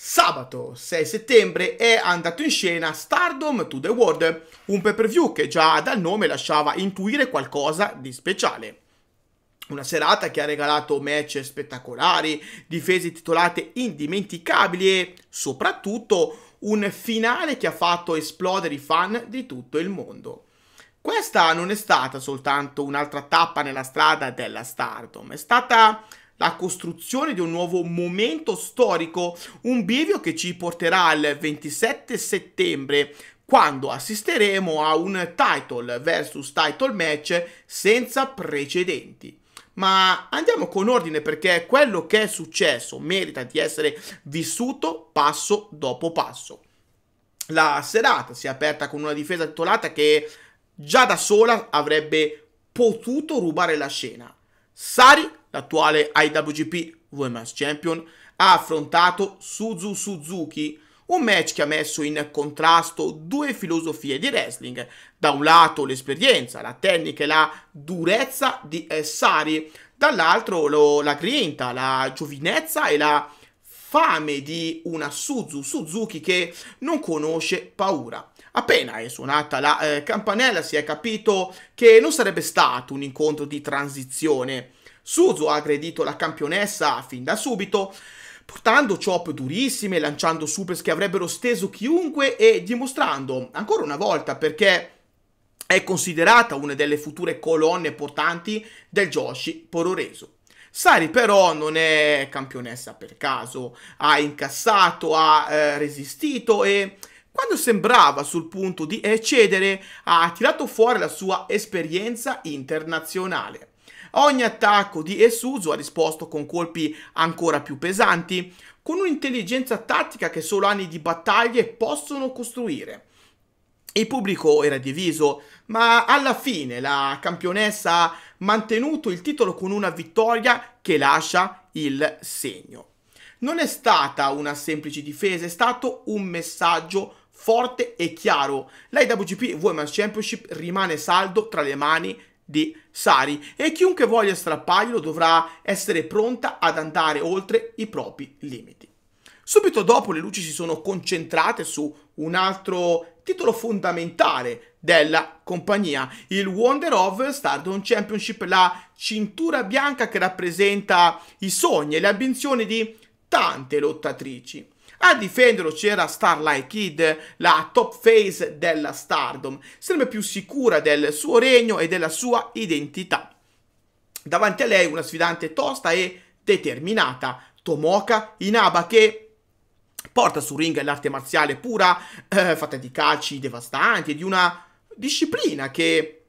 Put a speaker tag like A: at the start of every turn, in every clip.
A: Sabato 6 settembre è andato in scena Stardom to the World, un pay-per-view che già dal nome lasciava intuire qualcosa di speciale. Una serata che ha regalato match spettacolari, difese titolate indimenticabili e soprattutto un finale che ha fatto esplodere i fan di tutto il mondo. Questa non è stata soltanto un'altra tappa nella strada della Stardom, è stata la costruzione di un nuovo momento storico, un bivio che ci porterà al 27 settembre, quando assisteremo a un title versus title match senza precedenti. Ma andiamo con ordine, perché quello che è successo merita di essere vissuto passo dopo passo. La serata si è aperta con una difesa titolata che già da sola avrebbe potuto rubare la scena. Sari, l'attuale IWGP Women's Champion, ha affrontato Suzu Suzuki, un match che ha messo in contrasto due filosofie di wrestling. Da un lato l'esperienza, la tecnica e la durezza di Sari, dall'altro la grinta, la giovinezza e la fame di una Suzu Suzuki che non conosce paura. Appena è suonata la campanella si è capito che non sarebbe stato un incontro di transizione. Suzu ha aggredito la campionessa fin da subito, portando chop durissime, lanciando suplex che avrebbero steso chiunque e dimostrando ancora una volta perché è considerata una delle future colonne portanti del Joshi Pororesu. Sari però non è campionessa per caso, ha incassato, ha resistito e quando sembrava sul punto di cedere ha tirato fuori la sua esperienza internazionale. A ogni attacco di Suzu ha risposto con colpi ancora più pesanti, con un'intelligenza tattica che solo anni di battaglie possono costruire. Il pubblico era diviso, ma alla fine la campionessa ha mantenuto il titolo con una vittoria che lascia il segno. Non è stata una semplice difesa, è stato un messaggio forte e chiaro. L'IWGP Women's Championship rimane saldo tra le mani di Sari e chiunque voglia strapparglielo dovrà essere pronta ad andare oltre i propri limiti. Subito dopo le luci si sono concentrate su un altro titolo fondamentale della compagnia, il Wonder of Stardom Championship, la cintura bianca che rappresenta i sogni e le ambizioni di tante lottatrici. A difenderlo c'era Starlight Kid, la top face della Stardom, sempre più sicura del suo regno e della sua identità. Davanti a lei una sfidante tosta e determinata, Tomoka Inaba, che porta sul ring l'arte marziale pura, fatta di calci devastanti e di una disciplina che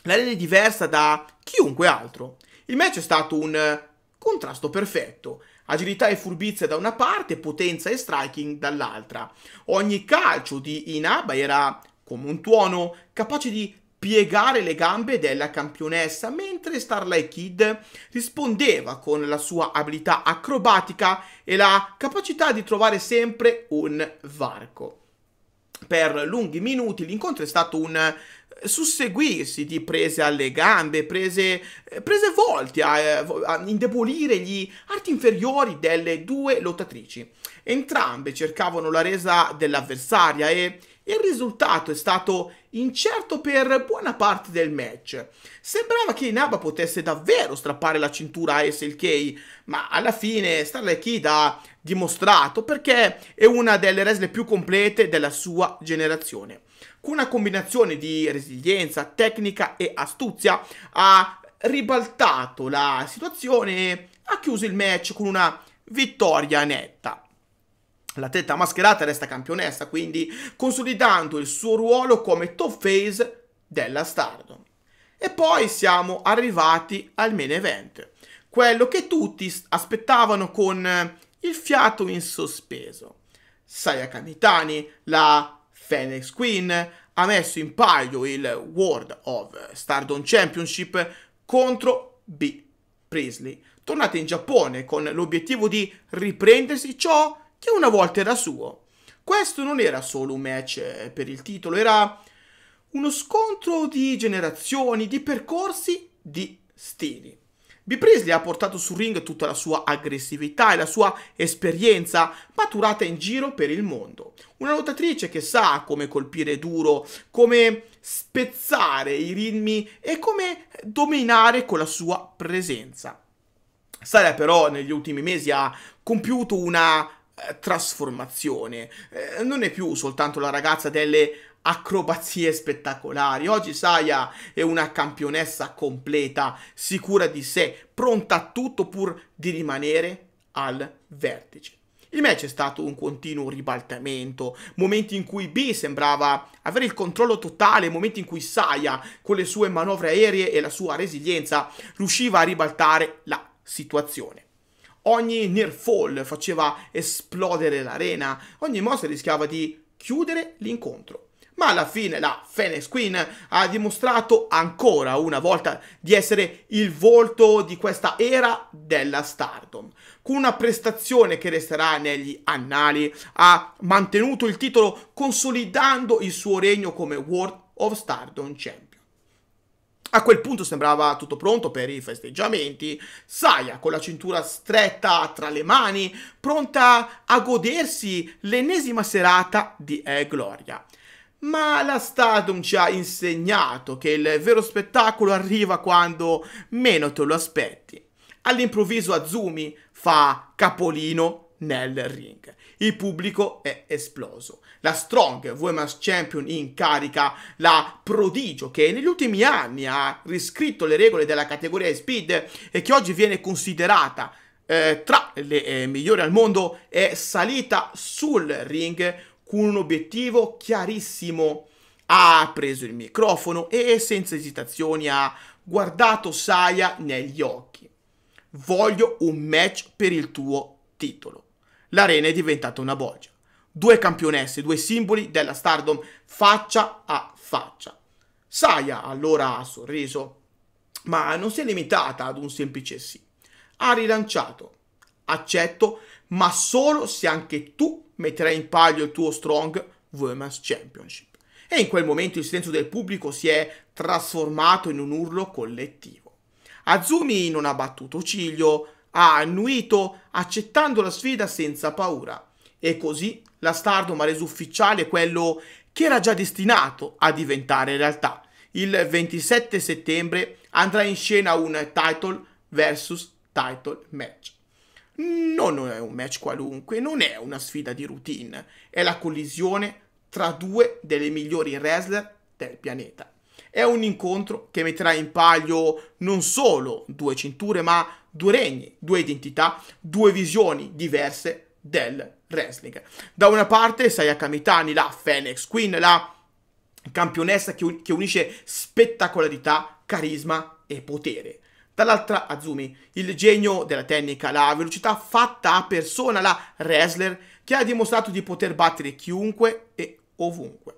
A: la rende diversa da chiunque altro. Il match è stato un contrasto perfetto. Agilità e furbizia da una parte, potenza e striking dall'altra. Ogni calcio di Inaba era come un tuono, capace di piegare le gambe della campionessa, mentre Starlight Kid rispondeva con la sua abilità acrobatica e la capacità di trovare sempre un varco. Per lunghi minuti l'incontro è stato un susseguirsi di prese alle gambe, prese volte a indebolire gli arti inferiori delle due lottatrici. Entrambe cercavano la resa dell'avversaria e il risultato è stato incerto per buona parte del match. Sembrava che Inaba potesse davvero strappare la cintura a SLK, ma alla fine Starlight Kid ha dimostrato perché è una delle wrestler più complete della sua generazione. Con una combinazione di resilienza, tecnica e astuzia ha ribaltato la situazione e ha chiuso il match con una vittoria netta. L'atleta mascherata resta campionessa, quindi consolidando il suo ruolo come top face della Stardom. E poi siamo arrivati al main event, quello che tutti aspettavano con il fiato in sospeso. Sayaka Mitani, la Phoenix Queen, ha messo in palio il World of Stardom Championship contro Bea Priestley, tornata in Giappone con l'obiettivo di riprendersi ciò che una volta era suo. Questo non era solo un match per il titolo, era uno scontro di generazioni, di percorsi, di stili. Bea Priestley ha portato sul ring tutta la sua aggressività e la sua esperienza maturata in giro per il mondo. Una lottatrice che sa come colpire duro, come spezzare i ritmi e come dominare con la sua presenza. Saya però negli ultimi mesi ha compiuto una trasformazione. Non è più soltanto la ragazza delle acrobazie spettacolari. Oggi Saya è una campionessa completa, sicura di sé, pronta a tutto pur di rimanere al vertice. Il match è stato un continuo ribaltamento, momenti in cui Bea sembrava avere il controllo totale, momenti in cui Saya, con le sue manovre aeree e la sua resilienza, riusciva a ribaltare la situazione. Ogni near fall faceva esplodere l'arena, ogni mossa rischiava di chiudere l'incontro. Ma alla fine la Phoenix Queen ha dimostrato ancora una volta di essere il volto di questa era della Stardom. Con una prestazione che resterà negli annali, ha mantenuto il titolo consolidando il suo regno come World of Stardom Champion. A quel punto sembrava tutto pronto per i festeggiamenti. Saya, con la cintura stretta tra le mani, pronta a godersi l'ennesima serata di gloria. Ma la Stardom ci ha insegnato che il vero spettacolo arriva quando meno te lo aspetti. All'improvviso Azumi fa capolino nel ring. Il pubblico è esploso. La Strong Women's Champion in carica, la prodigio che negli ultimi anni ha riscritto le regole della categoria Speed e che oggi viene considerata tra le migliori al mondo, è salita sul ring con un obiettivo chiarissimo. Ha preso il microfono e senza esitazioni ha guardato Saya negli occhi. Voglio un match per il tuo titolo. L'arena è diventata una bolgia. Due campionesse, due simboli della Stardom faccia a faccia. Saya allora ha sorriso, ma non si è limitata ad un semplice sì. Ha rilanciato. Accetto, ma solo se anche tu metterai in palio il tuo Strong Women's Championship. E in quel momento il silenzio del pubblico si è trasformato in un urlo collettivo. Azumi non ha battuto ciglio, ha annuito accettando la sfida senza paura. E così la Stardom ha reso ufficiale quello che era già destinato a diventare realtà. Il 27 settembre andrà in scena un title versus title match. Non è un match qualunque, non è una sfida di routine, è la collisione tra due delle migliori wrestler del pianeta. È un incontro che metterà in palio non solo due cinture, ma due regni, due identità, due visioni diverse del wrestling. Da una parte Sayaka Mitani, la Phoenix Queen, la campionessa che unisce spettacolarità, carisma e potere. Dall'altra Azumi, il genio della tecnica, la velocità fatta a persona, la wrestler che ha dimostrato di poter battere chiunque e ovunque.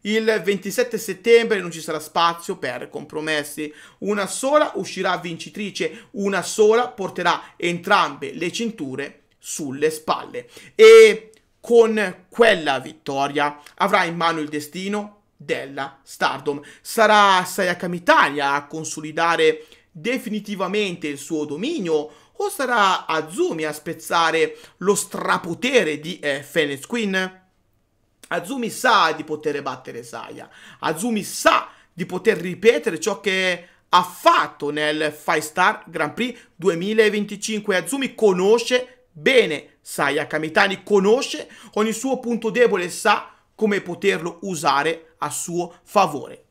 A: Il 27 settembre non ci sarà spazio per compromessi, una sola uscirà vincitrice, una sola porterà entrambe le cinture sulle spalle e con quella vittoria avrà in mano il destino della Stardom. Sarà Sayaka Mitani a consolidare definitivamente il suo dominio o sarà Azumi a spezzare lo strapotere di Phoenix Queen? Azumi sa di poter battere Saya, Azumi sa di poter ripetere ciò che ha fatto nel 5-Star Grand Prix 2025. Azumi conosce bene Sayaka Mitani, conosce ogni suo punto debole e sa come poterlo usare a suo favore.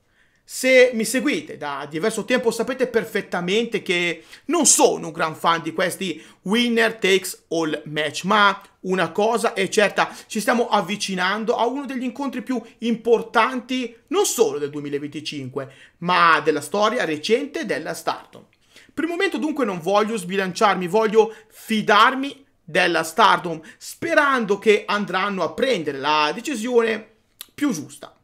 A: Se mi seguite da diverso tempo sapete perfettamente che non sono un gran fan di questi winner takes all match, ma una cosa è certa, ci stiamo avvicinando a uno degli incontri più importanti non solo del 2025, ma della storia recente della Stardom. Per il momento dunque non voglio sbilanciarmi, voglio fidarmi della Stardom, sperando che andranno a prendere la decisione più giusta.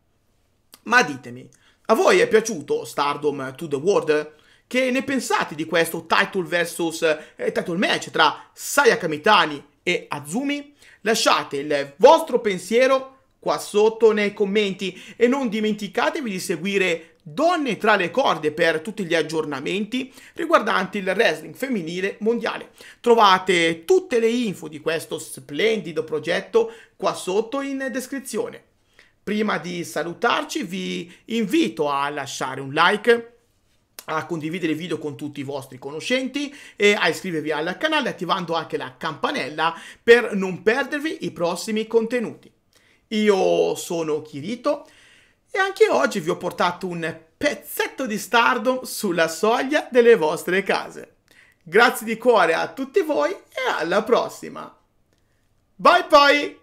A: Ma ditemi, a voi è piaciuto Stardom to the World? Che ne pensate di questo title versus title match tra Sayaka Mitani e Azumi? Lasciate il vostro pensiero qua sotto nei commenti e non dimenticatevi di seguire Donne tra le corde per tutti gli aggiornamenti riguardanti il wrestling femminile mondiale. Trovate tutte le info di questo splendido progetto qua sotto in descrizione. Prima di salutarci vi invito a lasciare un like, a condividere il video con tutti i vostri conoscenti e a iscrivervi al canale attivando anche la campanella per non perdervi i prossimi contenuti. Io sono Kirito e anche oggi vi ho portato un pezzetto di Stardom sulla soglia delle vostre case. Grazie di cuore a tutti voi e alla prossima. Bye bye!